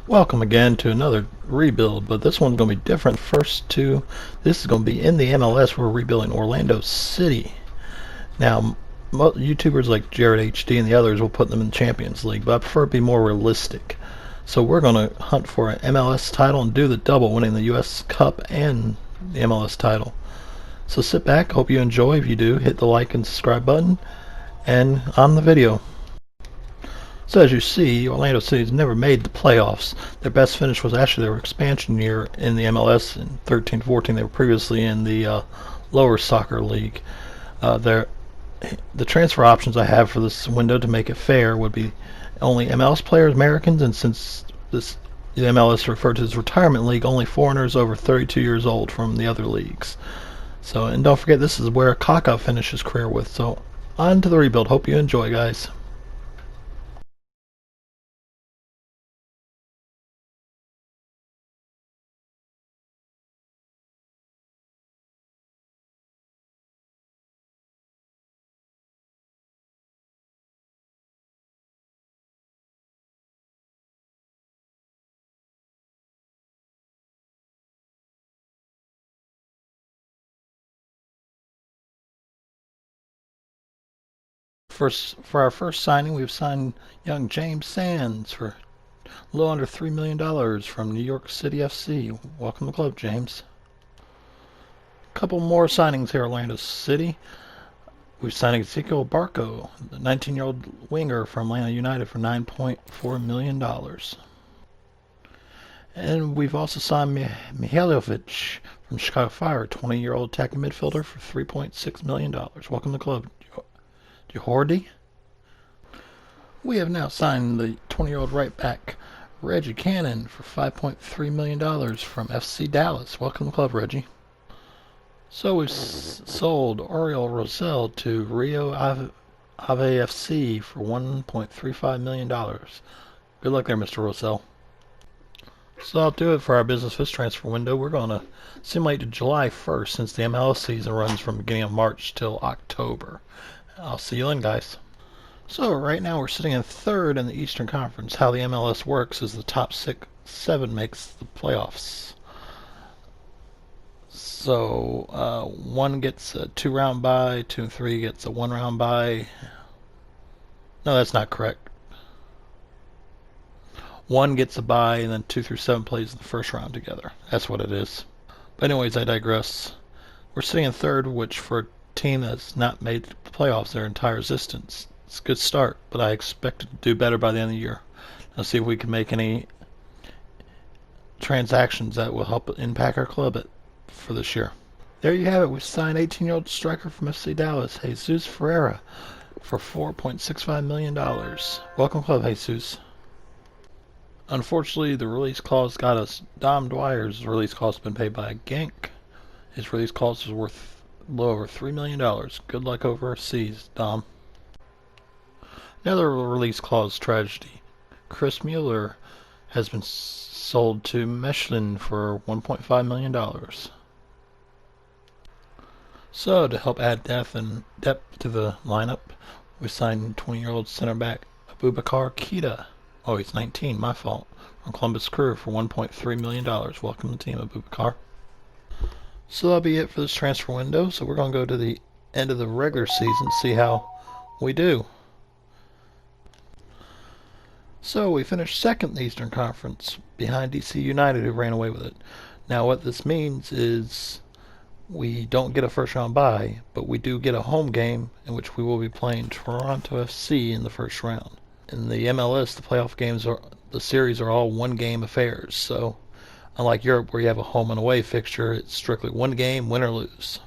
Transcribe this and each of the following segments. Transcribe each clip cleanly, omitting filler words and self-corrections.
Welcome again to another rebuild, but this one's going to be different. First two, this is going to be in the MLS. We're rebuilding Orlando City. Now, YouTubers like Jared HD and the others will put them in Champions League, but I prefer to be more realistic. So we're going to hunt for an MLS title and do the double, winning the US Cup and the MLS title. So sit back, hope you enjoy. If you do, hit the like and subscribe button, and on the video. So as you see, Orlando City's never made the playoffs. Their best finish was actually their expansion year in the MLS in 13-14. They were previously in the lower soccer league. The transfer options I have for this window to make it fair would be only MLS players, Americans, and since the MLS referred to as retirement league, only foreigners over 32 years old from the other leagues. So, and don't forget, this is where Kaká finished his career with. So on to the rebuild. Hope you enjoy, guys. For our first signing, we've signed young James Sands for a little under $3 million from New York City FC. Welcome to the club, James. A couple more signings here, Orlando City. We've signed Ezekiel Barco, the 19-year-old winger from Atlanta United, for $9.4 million. And we've also signed Mihailovic from Chicago Fire, 20-year-old attacking midfielder, for $3.6 million. Welcome to the club, Jordi. We have now signed the 20-year-old right back Reggie Cannon for $5.3 million from FC Dallas. Welcome to the club, Reggie. So we've sold Oriol Rosell to Rio Ave FC for $1.35 million. Good luck there, Mr. Rosell. So that'll do it for our business fish transfer window. We're going to simulate to July 1st since the MLS season runs from the beginning of March till October. I'll see you then, guys. So right now we're sitting in third in the Eastern Conference. How the MLS works is the top 7 makes the playoffs. So 1 gets a 2-round bye, 2 and 3 gets a 1-round bye. No, that's not correct. 1 gets a bye, and then 2 through 7 plays in the first round together. That's what it is. But anyways, I digress. We're sitting in third, which for a team that's not made the playoffs their entire existence, it's a good start, but I expect to do better by the end of the year. Let's see if we can make any transactions that will help impact our club for this year. There you have it. We signed 18-year-old striker from FC Dallas, Jesus Ferreira, for $4.65 million. Welcome, club, Jesus. Unfortunately, the release clause got us. Dom Dwyer's release clause has been paid by a Genk. His release clause is worth a little over $3 million. Good luck overseas, Dom. Another release clause tragedy. Chris Mueller has been sold to Michelin for $1.5 million. So, to help add depth to the lineup, we signed 20-year-old center back Abubakar Keita. Oh, he's 19, my fault. From Columbus Crew for $1.3 million. Welcome to the team, Abubakar. So that'll be it for this transfer window. So we're going to go to the end of the regular season, see how we do. So we finished second in the Eastern Conference, behind DC United, who ran away with it. Now what this means is we don't get a first round bye, but we do get a home game in which we will be playing Toronto FC in the first round. In the MLS, the playoff games the series are all one game affairs. So unlike Europe, where you have a home and away fixture, it's strictly one game, win or lose.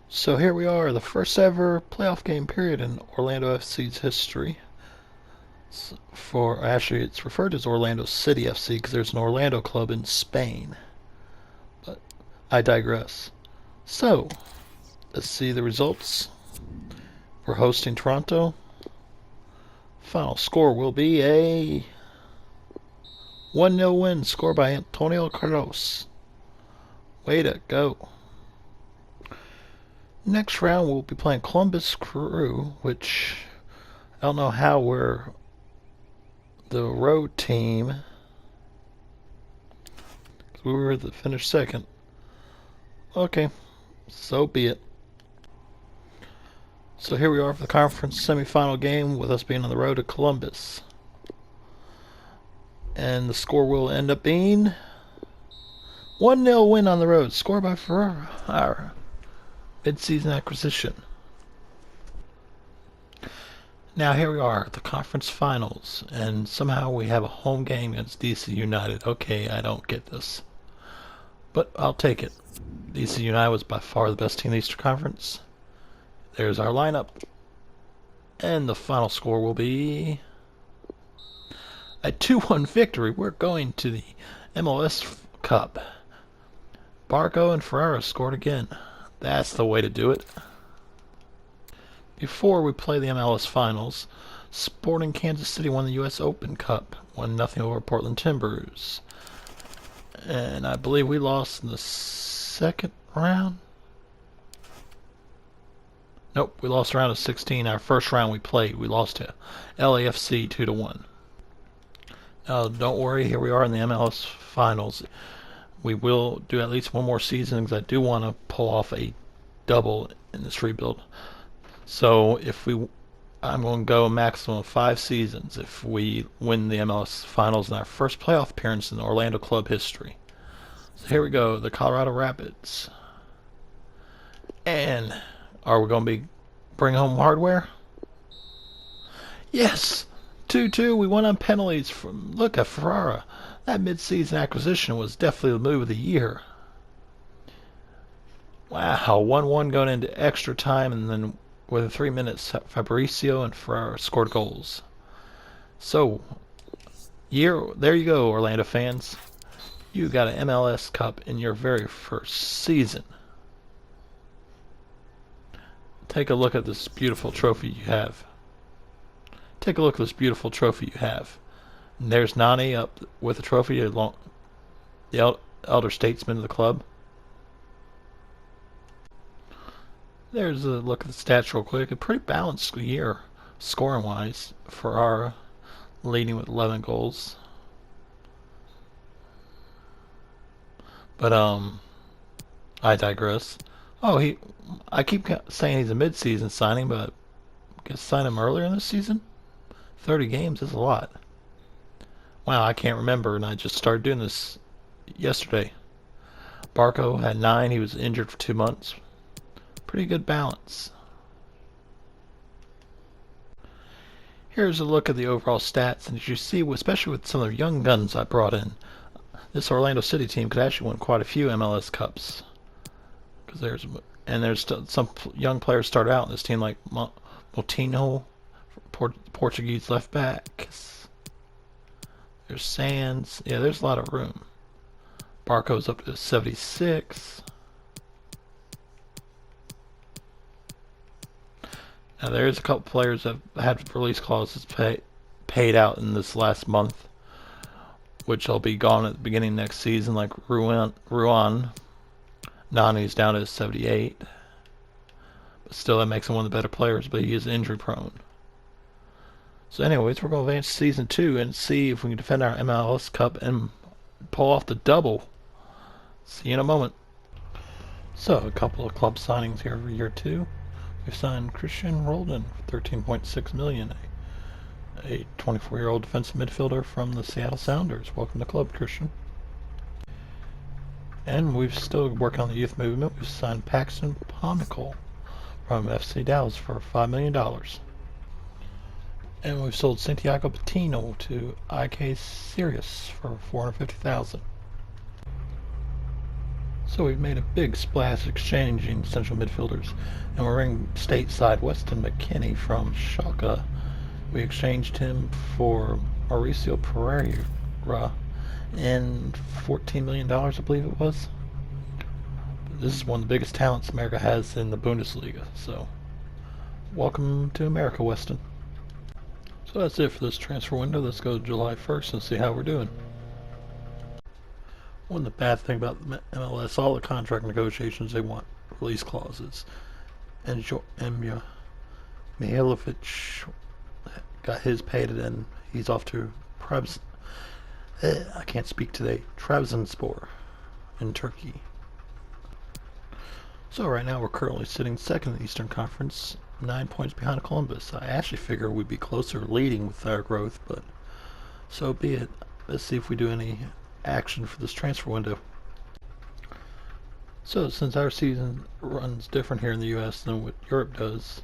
So here we are, the first ever playoff game period in Orlando FC's history. Actually, it's referred to as Orlando City FC because there's an Orlando club in Spain. But I digress. So, let's see the results. We're hosting Toronto. Final score will be a 1-0 win, scored by Antonio Carlos. Way to go. Next round we'll be playing Columbus Crew, which I don't know how we're the road team. We were the finished second. Okay, so be it. So here we are for the conference semifinal game, with us being on the road to Columbus. And the score will end up being 1-0 win on the road, scored by Ferrara, our mid-season acquisition. Now here we are at the conference finals, and somehow we have a home game against DC United. Okay, I don't get this, but I'll take it. DC United was by far the best team in the Eastern Conference. There's our lineup, and the final score will be a 2-1 victory. We're going to the MLS Cup. Barco and Ferrara scored again. That's the way to do it. Before we play the MLS Finals, Sporting Kansas City won the U.S. Open Cup, 1-0 over Portland Timbers. And I believe we lost in the second round. Nope, we lost round of 16. Our first round we played, we lost to LAFC 2-1. Now, don't worry, here we are in the MLS Finals. We will do at least one more season, because I do want to pull off a double in this rebuild. So I'm going to go a maximum of 5 seasons if we win the MLS Finals in our first playoff appearance in Orlando club history. So here we go, the Colorado Rapids. And are we going to be bring home hardware? Yes, 2-2. We won on penalties from look at Ferrara. That mid-season acquisition was definitely the move of the year. Wow, 1-1 going into extra time, and then within 3 minutes, Fabricio and Ferrara scored goals. So, there you go, Orlando fans. You got an MLS Cup in your very first season. Take a look at this beautiful trophy you have. Take a look at this beautiful trophy you have. And there's Nani up with the trophy, the elder statesman of the club. There's a look at the stats real quick. A pretty balanced year, scoring-wise. Ferrara leading with 11 goals. But, I digress. Oh, I keep saying he's a mid-season signing, but I guess sign him earlier in the season? 30 games is a lot. Wow, I can't remember, and I just started doing this yesterday. Barco had 9. He was injured for 2 months. Pretty good balance. Here's a look at the overall stats, and as you see, especially with some of the young guns I brought in, this Orlando City team could actually win quite a few MLS Cups. Because there's some young players started out in this team, like Moutinho, Portuguese left back. There's Sands. Yeah, there's a lot of room. Barco's up to 76. Now there's a couple players that had release clauses paid out in this last month, which will be gone at the beginning of next season, like Ruan. Nani's down to 78. But still, that makes him one of the better players, but he is injury prone. So anyways, we're going to advance to Season 2 and see if we can defend our MLS Cup and pull off the double. See you in a moment. So, a couple of club signings here for year 2. We've signed Christian Roldan for $13.6 million, a 24-year-old defensive midfielder from the Seattle Sounders. Welcome to the club, Christian. And we've still working on the youth movement. We've signed Paxton Pomykal from FC Dallas for $5 million. And we've sold Santiago Patino to IK Sirius for $450,000. So we've made a big splash exchanging central midfielders, and we're in stateside Weston McKennie from Schalke. We exchanged him for Mauricio Pereira and $14 million, I believe it was. This is one of the biggest talents America has in the Bundesliga, so welcome to America, Weston. So that's it for this transfer window. Let's go to July 1st and see how we're doing. One of the bad thing about MLS, all the contract negotiations, they want release clauses. And Mihailovic got his paid, and he's off to I can't speak today. Trabzonspor in Turkey. So right now we're currently sitting second in the Eastern Conference, 9 points behind Columbus. I actually figure we'd be closer leading with our growth, but so be it. Let's see if we do any action for this transfer window. So since our season runs different here in the U.S. than what Europe does,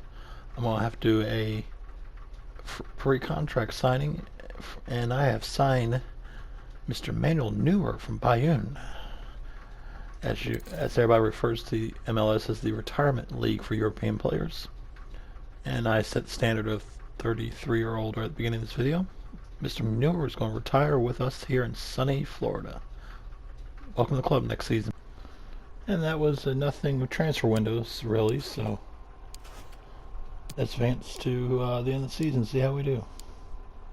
I'm going to have to do a pre-contract signing, and I have signed Mr. Manuel Neuer from Bayern. As everybody refers to the MLS as the retirement league for European players. And I set the standard of 33 or older at the beginning of this video. Mr. Neuer is going to retire with us here in sunny Florida. Welcome to the club next season. And that was nothing with transfer windows, really, so let's advance to the end of the season, see how we do.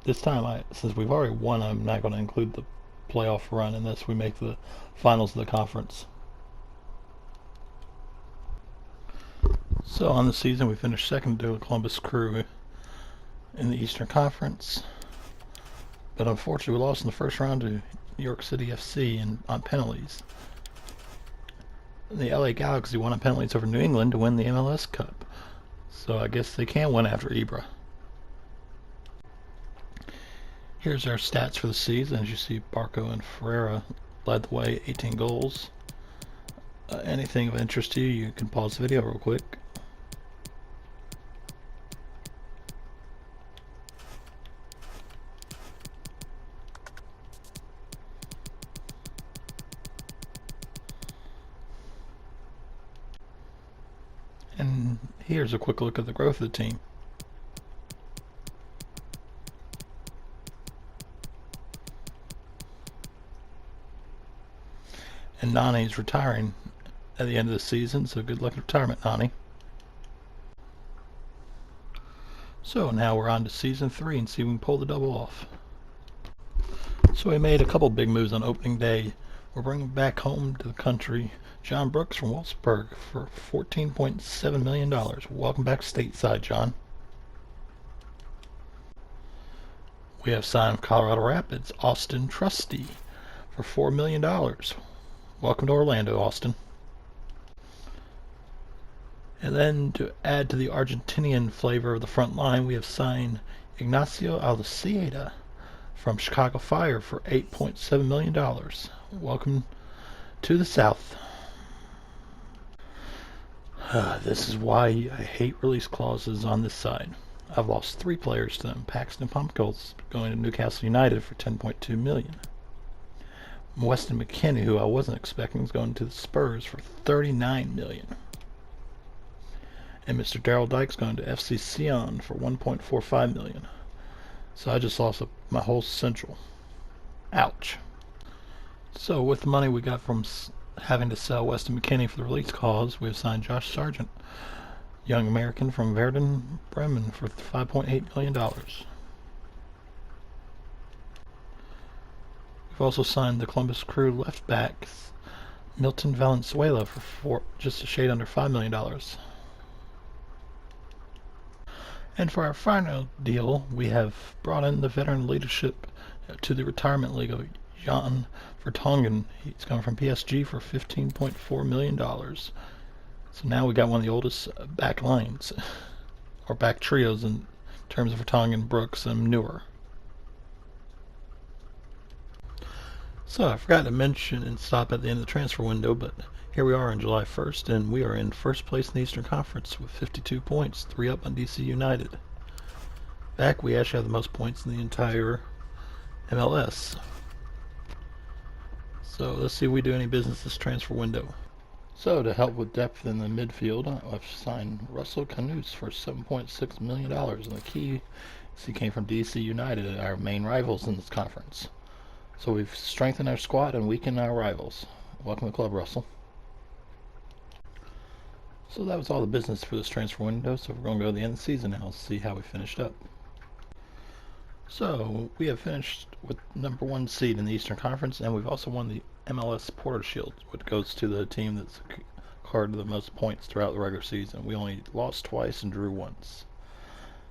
This time, since we've already won, I'm not going to include the playoff run unless we make the finals of the conference. So on the season, we finished second to the Columbus Crew in the Eastern Conference, but unfortunately we lost in the first round to New York City FC on penalties. The LA Galaxy won on penalties over New England to win the MLS Cup, so I guess they can win after Ibra. Here's our stats for the season. As you see, Barco and Ferreira led the way, 18 goals. Anything of interest to you, you can pause the video real quick. And here's a quick look at the growth of the team. And Nani's retiring at the end of the season, so good luck in retirement, Nani. So now we're on to season 3 and see if we can pull the double off. So we made a couple big moves on opening day. We're bringing back home to the country John Brooks from Wolfsburg for $14.7 million. Welcome back stateside, John. We have signed Colorado Rapids Austin Trusty for $4 million. Welcome to Orlando, Austin. And then to add to the Argentinian flavor of the front line, we have signed Ignacio Alcieda from Chicago Fire for $8.7 million. Welcome to the South. This is why I hate release clauses on this side. I've lost 3 players to them. Paxton Pumpkins going to Newcastle United for $10.2 million. Weston McKennie, who I wasn't expecting, is going to the Spurs for $39 million. And Mr. Daryl Dykes going to FC Sion for $1.45 million. So I just lost my whole central. Ouch. So with the money we got from having to sell Weston McKennie for the release clause, we have signed Josh Sargent, young American from Werder Bremen, for $5.8 million. We've also signed the Columbus Crew left back Milton Valenzuela for just a shade under $5 million. And for our final deal, we have brought in the veteran leadership to the retirement league of Jan Vertonghen. He's coming from PSG for $15.4 million. So now we got one of the oldest back lines, or back trios in terms of Vertonghen, Brooks, and Neuer. So I forgot to mention and stop at the end of the transfer window, but here we are on July 1st, and we are in first place in the Eastern Conference with 52 points, 3 up on DC United. Back, we actually have the most points in the entire MLS. So let's see if we do any business this transfer window. So to help with depth in the midfield, I've signed Russell Canoes for $7.6 million, and the key is he came from DC United, our main rivals in this conference. So we've strengthened our squad and weakened our rivals. Welcome to the club, Russell. So that was all the business for this transfer window, so we're going to go to the end of the season now and see how we finished up. So we have finished with #1 seed in the Eastern Conference, and we've also won the MLS Porter Shield, which goes to the team that's carded the most points throughout the regular season. We only lost twice and drew once.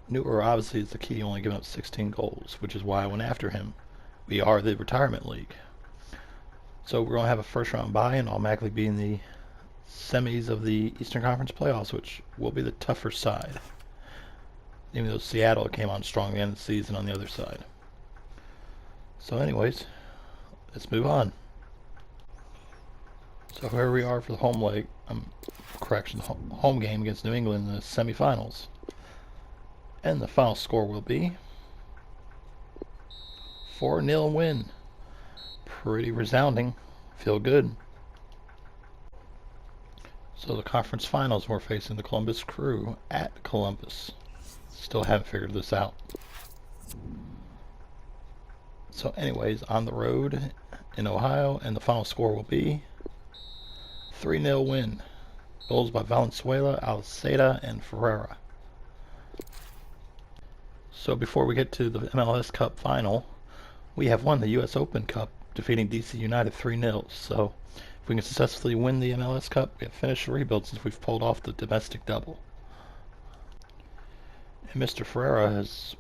Neuer obviously is the key, only giving up 16 goals, which is why I went after him. We are the retirement league. So we're going to have a first round bye and automatically be in the semis of the Eastern Conference playoffs, which will be the tougher side. Even though Seattle came on strong at the end of the season on the other side. So anyways, let's move on. So here we are for the home leg, home game against New England in the semifinals. And the final score will be 4-0 win. Pretty resounding. Feel good. So the conference finals, we're facing the Columbus Crew at Columbus. Still haven't figured this out. So anyways, on the road in Ohio, and the final score will be 3-0 win. Goals by Valenzuela, Alceda, and Ferreira. So before we get to the MLS Cup final, we have won the U.S. Open Cup, defeating DC United 3-0. So if we can successfully win the MLS Cup, we have finished the rebuild since we've pulled off the domestic double. And Mr. Ferreira has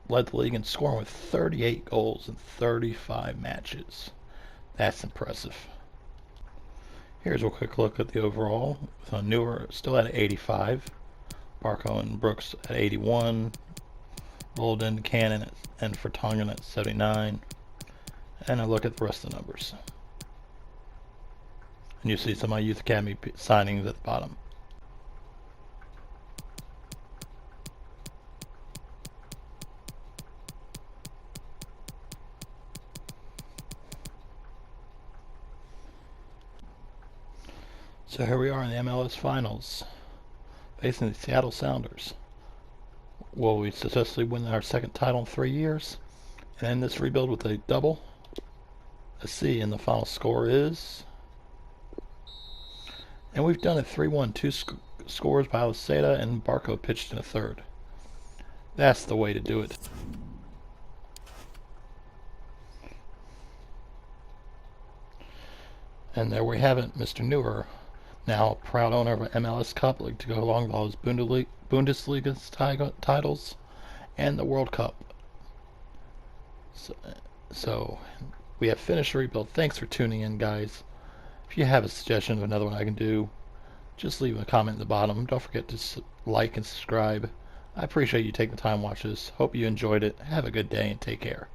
led the league in scoring with 38 goals in 35 matches. That's impressive. Here's a quick look at the overall. With Newer still at 85, Barco and Brooks at 81, Bolden, Cannon, and Vertonghen at 79. And I look at the rest of the numbers. And you see some of my Youth Academy signings at the bottom. So here we are in the MLS Finals, facing the Seattle Sounders. Will we successfully win our second title in 3 years and end this rebuild with a double? Let's see, and the final score is... And we've done it 3-1, two scores by Alceda, and Barco pitched in a third. That's the way to do it. And there we have it, Mr. Newer, now proud owner of an MLS Cup League to go along with all his Bundesliga titles and the World Cup. So we have finished the rebuild. Thanks for tuning in, guys. If you have a suggestion of another one I can do, just leave a comment at the bottom. Don't forget to like and subscribe. I appreciate you taking the time to watch this. Hope you enjoyed it. Have a good day and take care.